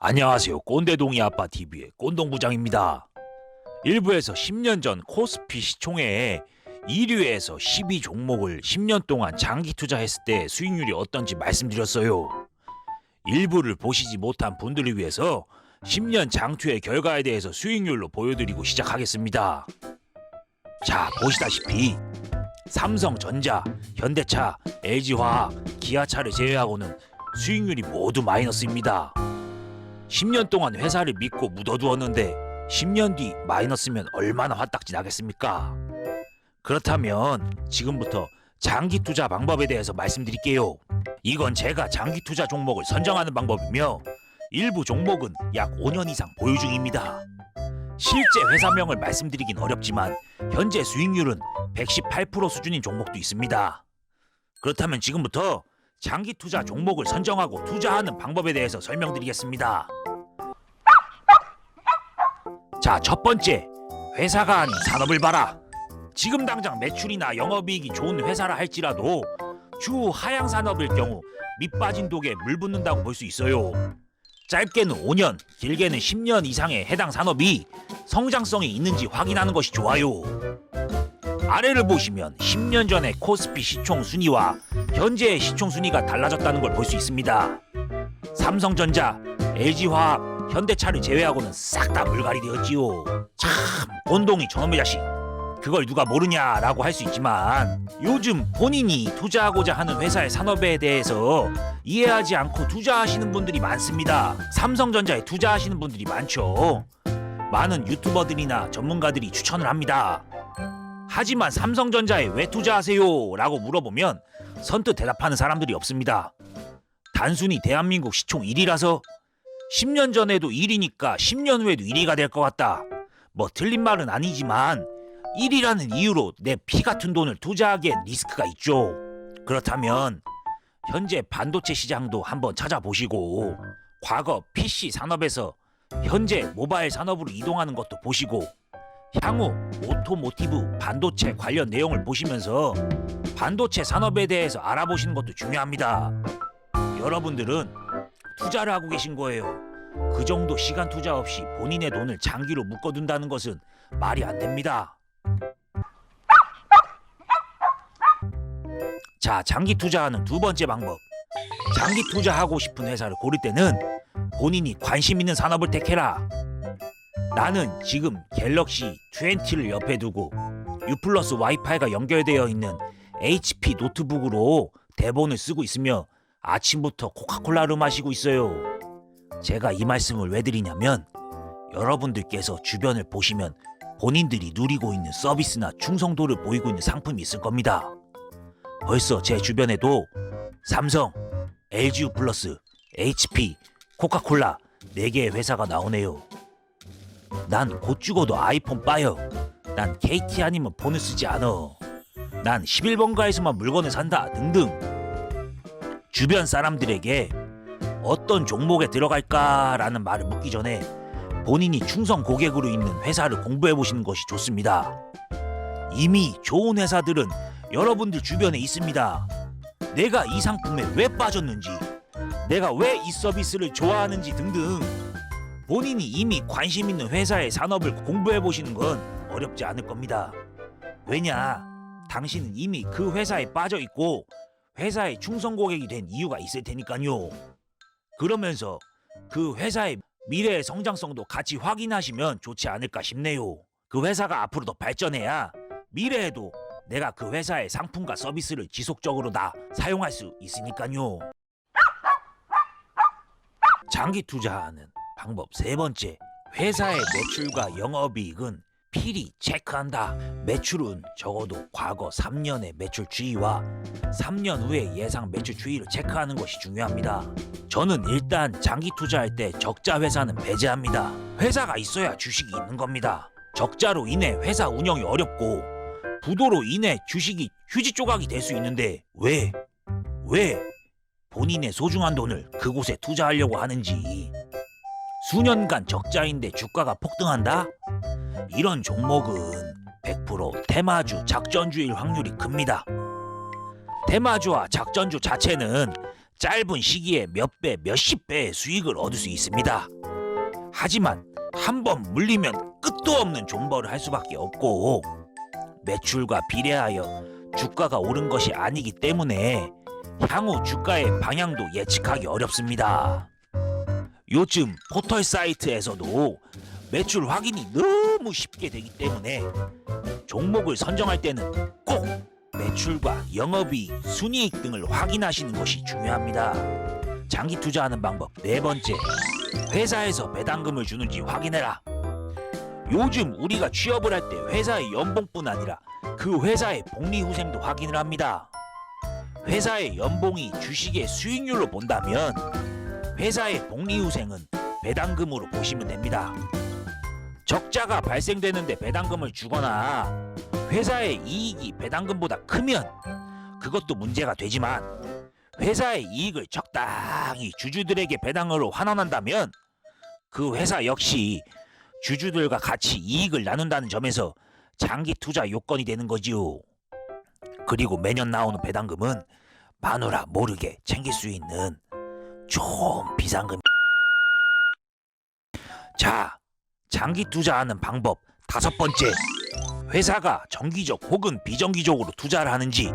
안녕하세요. 꼰대동이 아빠 TV의 꼰동부장입니다. 일부에서 10년 전 코스피 시총회에 1위에서 12종목을 10년 동안 장기 투자했을 때 수익률이 어떤지 말씀드렸어요. 일부를 보시지 못한 분들을 위해서 10년 장투의 결과에 대해서 수익률로 보여드리고 시작하겠습니다. 자, 보시다시피 삼성전자, 현대차, LG화학, 기아차를 제외하고는 수익률이 모두 마이너스입니다. 10년 동안 회사를 믿고 묻어두었는데 10년 뒤 마이너스면 얼마나 화딱지 나겠습니까? 그렇다면 지금부터 장기 투자 방법에 대해서 말씀드릴게요. 이건 제가 장기 투자 종목을 선정하는 방법이며 일부 종목은 약 5년 이상 보유 중입니다. 실제 회사명을 말씀드리긴 어렵지만 현재 수익률은 118% 수준인 종목도 있습니다. 그렇다면 지금부터 장기 투자 종목을 선정하고 투자하는 방법에 대해서 설명드리겠습니다. 자, 첫 번째, 회사가 아닌 산업을 봐라. 지금 당장 매출이나 영업이익이 좋은 회사라 할지라도 추후 하향 산업일 경우 밑 빠진 독에 물 붓는다고 볼 수 있어요. 짧게는 5년, 길게는 10년 이상의 해당 산업이 성장성이 있는지 확인하는 것이 좋아요. 아래를 보시면 10년 전의 코스피 시총 순위와 현재의 시총 순위가 달라졌다는 걸 볼 수 있습니다. 삼성전자, LG화학, 현대차를 제외하고는 싹 다 물갈이 되었지요. 참, 꼰동이 저놈의 자식. 그걸 누가 모르냐라고 할 수 있지만 요즘 본인이 투자하고자 하는 회사의 산업에 대해서 이해하지 않고 투자하시는 분들이 많습니다. 삼성전자에 투자하시는 분들이 많죠. 많은 유튜버들이나 전문가들이 추천을 합니다. 하지만 삼성전자에 왜 투자하세요? 라고 물어보면 선뜻 대답하는 사람들이 없습니다. 단순히 대한민국 시총 1위라서 10년 전에도 1위니까 10년 후에도 1위가 될 것 같다. 뭐 틀린 말은 아니지만 1위라는 이유로 내 피 같은 돈을 투자하기엔 리스크가 있죠. 그렇다면 현재 반도체 시장도 한번 찾아보시고 과거 PC 산업에서 현재 모바일 산업으로 이동하는 것도 보시고 향후 오토모티브 반도체 관련 내용을 보시면서 반도체 산업에 대해서 알아보시는 것도 중요합니다. 여러분들은 투자를 하고 계신 거예요. 그 정도 시간 투자 없이 본인의 돈을 장기로 묶어둔다는 것은 말이 안 됩니다. 자, 장기 투자하는 두 번째 방법. 장기 투자하고 싶은 회사를 고를 때는 본인이 관심 있는 산업을 택해라. 나는 지금 갤럭시 20를 옆에 두고 U 플러스 와이파이가 연결되어 있는 HP 노트북으로 대본을 쓰고 있으며 아침부터 코카콜라를 마시고 있어요. 제가 이 말씀을 왜 드리냐면 여러분들께서 주변을 보시면 본인들이 누리고 있는 서비스나 충성도를 보이고 있는 상품이 있을 겁니다. 벌써 제 주변에도 삼성, LG U 플러스, HP, 코카콜라 4개의 회사가 나오네요. 난 곧 죽어도 아이폰 빠요. 난 KT 아니면 폰을 쓰지 않아. 난 11번가에서만 물건을 산다 등등. 주변 사람들에게 어떤 종목에 들어갈까라는 말을 묻기 전에 본인이 충성 고객으로 있는 회사를 공부해 보시는 것이 좋습니다. 이미 좋은 회사들은 여러분들 주변에 있습니다. 내가 이 상품에 왜 빠졌는지, 내가 왜 이 서비스를 좋아하는지 등등 본인이 이미 관심 있는 회사의 산업을 공부해 보시는 건 어렵지 않을 겁니다. 왜냐? 당신은 이미 그 회사에 빠져 있고 회사의 충성 고객이 된 이유가 있을 테니까요. 그러면서 그 회사의 미래의 성장성도 같이 확인하시면 좋지 않을까 싶네요. 그 회사가 앞으로 더 발전해야 미래에도 내가 그 회사의 상품과 서비스를 지속적으로 다 사용할 수 있으니까요. 장기 투자하는 방법 세 번째. 회사의 매출과 영업이익은 필히 체크한다. 매출은 적어도 과거 3년의 매출 추이와 3년 후의 예상 매출 추이를 체크하는 것이 중요합니다. 저는 일단 장기 투자할 때 적자 회사는 배제합니다. 회사가 있어야 주식이 있는 겁니다. 적자로 인해 회사 운영이 어렵고 부도로 인해 주식이 휴지 조각이 될 수 있는데 왜 본인의 소중한 돈을 그곳에 투자하려고 하는지. 수년간 적자인데 주가가 폭등한다? 이런 종목은 100% 테마주, 작전주일 확률이 큽니다. 테마주와 작전주 자체는 짧은 시기에 몇 배, 몇십 배의 수익을 얻을 수 있습니다. 하지만 한번 물리면 끝도 없는 존버를 할 수밖에 없고 매출과 비례하여 주가가 오른 것이 아니기 때문에 향후 주가의 방향도 예측하기 어렵습니다. 요즘 포털 사이트에서도 매출 확인이 너무 쉽게 되기 때문에 종목을 선정할 때는 꼭 매출과 영업이익, 순이익 등을 확인하시는 것이 중요합니다. 장기 투자하는 방법 네 번째, 회사에서 배당금을 주는지 확인해라. 요즘 우리가 취업을 할 때 회사의 연봉뿐 아니라 그 회사의 복리후생도 확인을 합니다. 회사의 연봉이 주식의 수익률로 본다면 회사의 복리후생은 배당금으로 보시면 됩니다. 적자가 발생되는데 배당금을 주거나 회사의 이익이 배당금보다 크면 그것도 문제가 되지만 회사의 이익을 적당히 주주들에게 배당으로 환원한다면 그 회사 역시 주주들과 같이 이익을 나눈다는 점에서 장기 투자 요건이 되는 거지요. 그리고 매년 나오는 배당금은 마누라 모르게 챙길 수 있는 좋은 비상금. 자, 장기 투자하는 방법 다섯 번째, 회사가 정기적 혹은 비정기적으로 투자를 하는지.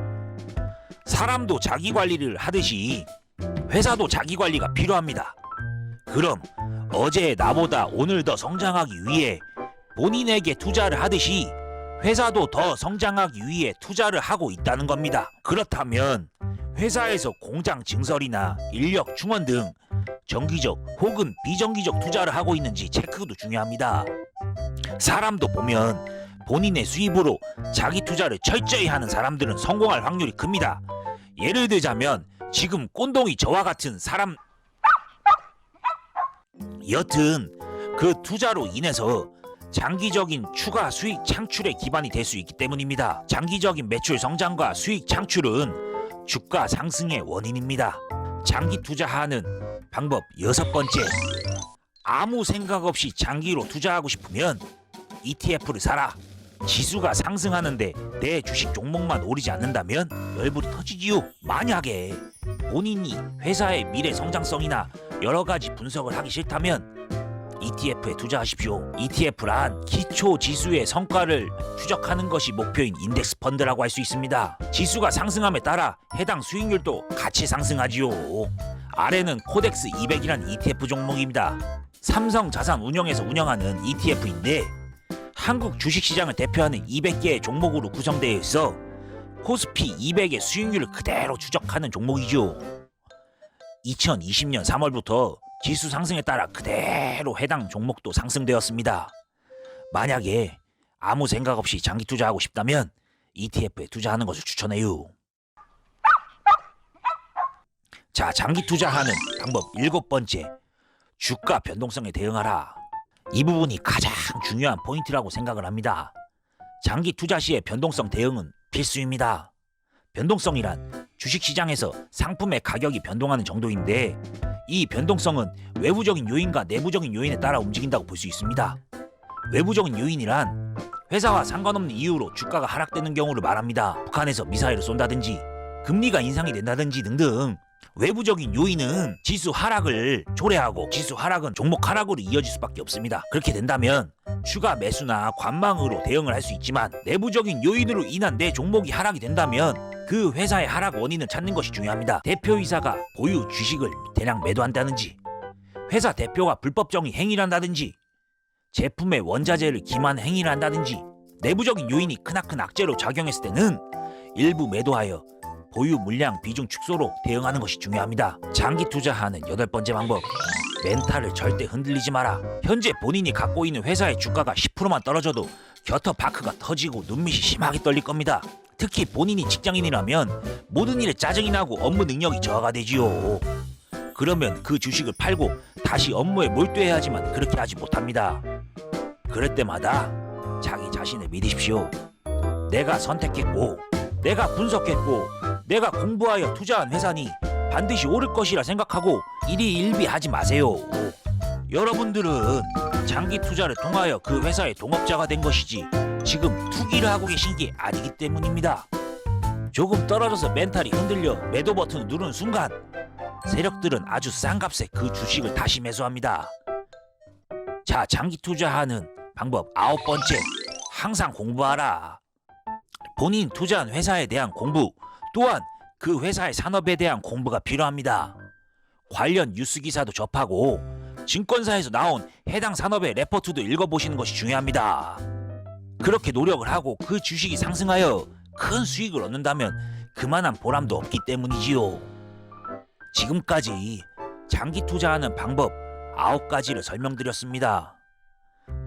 사람도 자기 관리를 하듯이 회사도 자기 관리가 필요합니다. 그럼 어제 나보다 오늘 더 성장하기 위해 본인에게 투자를 하듯이 회사도 더 성장하기 위해 투자를 하고 있다는 겁니다. 그렇다면 회사에서 공장 증설이나 인력 충원 등 정기적 혹은 비정기적 투자를 하고 있는지 체크도 중요합니다. 사람도 보면 본인의 수입으로 자기 투자를 철저히 하는 사람들은 성공할 확률이 큽니다. 예를 들자면 지금 꼰동이 저와 같은 사람, 여튼 그 투자로 인해서 장기적인 추가 수익 창출의 기반이 될 수 있기 때문입니다. 장기적인 매출 성장과 수익 창출은 주가 상승의 원인입니다. 장기 투자하는 방법 여섯 번째, 아무 생각 없이 장기로 투자하고 싶으면 ETF를 사라. 지수가 상승하는데 내 주식 종목만 오르지 않는다면 열불이 터지지요. 만약에 본인이 회사의 미래 성장성이나 여러 가지 분석을 하기 싫다면 ETF에 투자하십시오. ETF란 기초 지수의 성과를 추적하는 것이 목표인 인덱스 펀드라고 할 수 있습니다. 지수가 상승함에 따라 해당 수익률도 같이 상승하지요. 아래는 코덱스 200이란 ETF 종목입니다. 삼성자산운용에서 운영하는 ETF인데 한국 주식시장을 대표하는 200개의 종목으로 구성되어 있어 코스피 200의 수익률을 그대로 추적하는 종목이죠. 2020년 3월부터 지수 상승에 따라 그대로 해당 종목도 상승되었습니다. 만약에 아무 생각 없이 장기 투자하고 싶다면 ETF에 투자하는 것을 추천해요. 자, 장기 투자하는 방법 일곱 번째, 주가 변동성에 대응하라. 이 부분이 가장 중요한 포인트라고 생각을 합니다. 장기 투자 시의 변동성 대응은 필수입니다. 변동성이란 주식시장에서 상품의 가격이 변동하는 정도인데 이 변동성은 외부적인 요인과 내부적인 요인에 따라 움직인다고 볼 수 있습니다. 외부적인 요인이란 회사와 상관없는 이유로 주가가 하락되는 경우를 말합니다. 북한에서 미사일을 쏜다든지 금리가 인상이 된다든지 등등 외부적인 요인은 지수 하락을 초래하고 지수 하락은 종목 하락으로 이어질 수밖에 없습니다. 그렇게 된다면 추가 매수나 관망으로 대응을 할 수 있지만 내부적인 요인으로 인한 내 종목이 하락이 된다면 그 회사의 하락 원인을 찾는 것이 중요합니다. 대표이사가 보유 주식을 대량 매도한다든지 회사 대표가 불법적인 행위를 한다든지 제품의 원자재를 기만한 행위를 한다든지 내부적인 요인이 크나큰 악재로 작용했을 때는 일부 매도하여 보유 물량 비중 축소로 대응하는 것이 중요합니다. 장기 투자하는 여덟 번째 방법, 멘탈을 절대 흔들리지 마라. 현재 본인이 갖고 있는 회사의 주가가 10%만 떨어져도 겨터파크가 터지고 눈밑이 심하게 떨릴 겁니다. 특히 본인이 직장인이라면 모든 일에 짜증이 나고 업무 능력이 저하가 되지요. 그러면 그 주식을 팔고 다시 업무에 몰두해야 하지만 그렇게 하지 못합니다. 그럴 때마다 자기 자신을 믿으십시오. 내가 선택했고 내가 분석했고 내가 공부하여 투자한 회사니 반드시 오를 것이라 생각하고 일희일비하지 마세요. 여러분들은 장기 투자를 통하여 그 회사의 동업자가 된 것이지 지금 투기를 하고 계신 게 아니기 때문입니다. 조금 떨어져서 멘탈이 흔들려 매도 버튼을 누르는 순간 세력들은 아주 싼 값에 그 주식을 다시 매수합니다. 자, 장기 투자하는 방법 9번째, 항상 공부하라. 본인 투자한 회사에 대한 공부, 또한 그 회사의 산업에 대한 공부가 필요합니다. 관련 뉴스 기사도 접하고 증권사에서 나온 해당 산업의 레포트도 읽어보시는 것이 중요합니다. 그렇게 노력을 하고 그 주식이 상승하여 큰 수익을 얻는다면 그만한 보람도 없기 때문이지요. 지금까지 장기 투자하는 방법 9가지를 설명드렸습니다.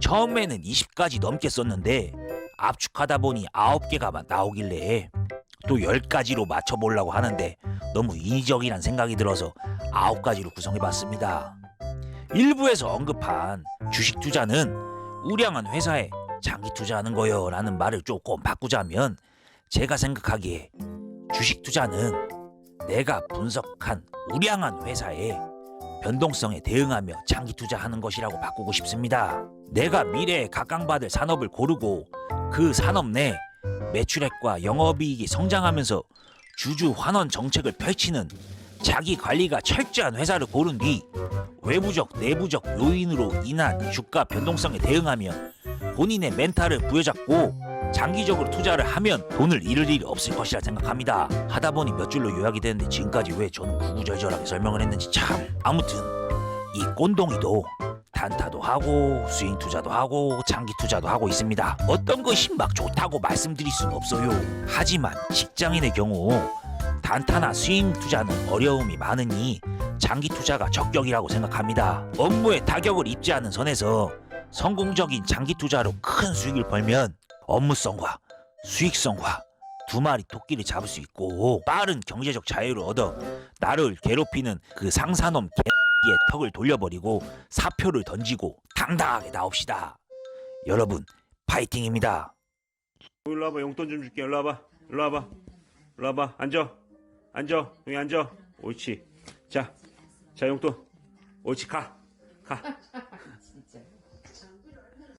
처음에는 20가지 넘게 썼는데 압축하다 보니 9개가 나오길래 또 10가지로 맞춰보려고 하는데 너무 인위적이란 생각이 들어서 9가지로 구성해봤습니다. 일부에서 언급한 주식 투자는 우량한 회사에 장기 투자하는 거요 라는 말을 조금 바꾸자면, 제가 생각하기에 주식 투자는 내가 분석한 우량한 회사에 변동성에 대응하며 장기 투자하는 것이라고 바꾸고 싶습니다. 내가 미래에 각광받을 산업을 고르고 그 산업 내 매출액과 영업이익이 성장하면서 주주 환원 정책을 펼치는 자기 관리가 철저한 회사를 고른 뒤 외부적 내부적 요인으로 인한 주가 변동성에 대응하며 본인의 멘탈을 부여잡고 장기적으로 투자를 하면 돈을 잃을 일이 없을 것이라 생각합니다. 하다보니 몇 줄로 요약이 되는데 지금까지 왜 저는 구구절절하게 설명을 했는지 참. 아무튼 이 꼰동이도 단타도 하고 스윙 투자도 하고 장기 투자도 하고 있습니다. 어떤 것이 막 좋다고 말씀드릴 수는 없어요. 하지만 직장인의 경우 단타나 스윙 투자는 어려움이 많으니 장기 투자가 적격이라고 생각합니다. 업무에 타격을 입지 않은 선에서 성공적인 장기 투자로 큰 수익을 벌면 업무성과 수익성과 두 마리 토끼를 잡을 수 있고 빠른 경제적 자유를 얻어 나를 괴롭히는 그 상사놈 개의 턱을 돌려버리고 사표를 던지고 당당하게 나옵시다. 여러분 파이팅입니다. 일로 와봐. 용돈 좀 줄게. 일로 와봐. 일로 와봐. 일로 와봐. 앉아. 앉아. 여기 앉아. 옳지. 자 용돈. 옳지. 가.